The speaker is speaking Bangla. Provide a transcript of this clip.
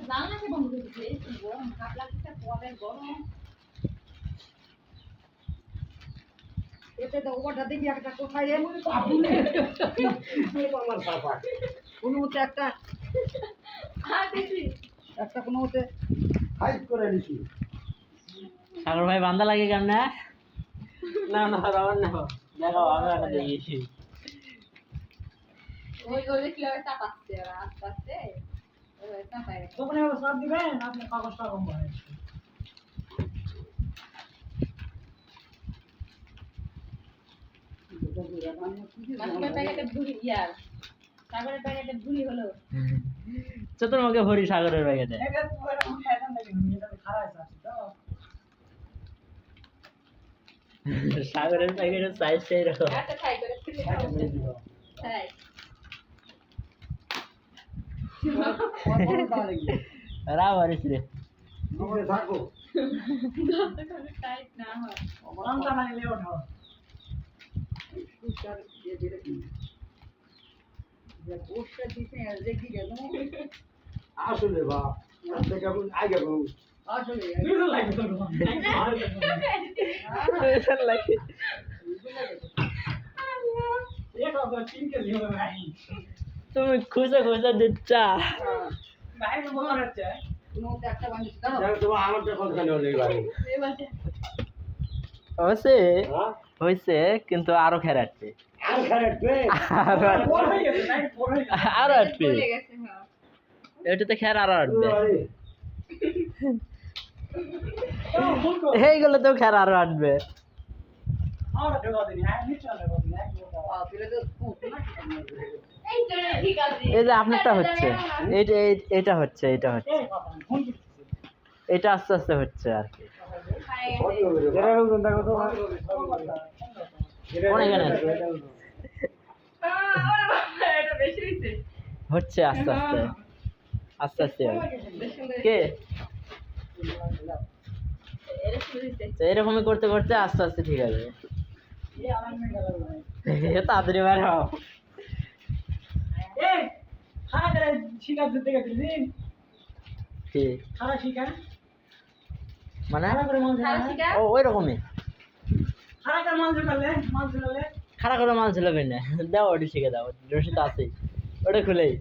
জানলাকে বন্ধ করে দিয়েছে গরম ভাব লাগছে পরে গরম এতে তো ওটা দেখি একটা কোথায় এমন আমার পাপা কোনো মতে একটা একটা কোনো মতে হাইট করে নিছি সাগর ভাই বান্দা লাগে কেমন না না রাওয়ার না দেখাও আমি একটা দেখেছি ওই ওই কিভাবে চাপাচ্ছে আর আস্তে আস্তে ওই চাপায় ওখানে সব দিবেন আপনি কাগজটা কম হয় মাছের প্যাকেটে ভুড়ি ইয়ার সাগরের প্যাকেটে ভুড়ি হলো চতুর্মুখে ভরি সাগরের প্যাকেটে সাগরের প্যাকেটের সাইজ সেই রকম একটা ট্রাই করে তাই রাওয়ারিস রে থাকো টাইট না হয় আসলে বা কেমন আগে আসলে তুমি খুঁজে খুঁজে দিচ্ছা হয়েছে কিন্তু আরো খেরাটবে আরো আটবে এটাতে খের আরো আটবে এইগুলো তো খের আরো আটবে এই যে আপনারটা হচ্ছে এটা হচ্ছে এটা আস্তে আস্তে হচ্ছে আর কি হচ্ছে আস্তে আস্তে আস্তে আস্তে কে এরকমই করতে করতে আস্তে আস্তে ঠিক আছে তাড়াতাড়ি বার হও মানে ও ওই রকমই খারাপ করে মাল ছিল না দাও ওটি শিখে দাও রশিদ আছে ওটা খুলেই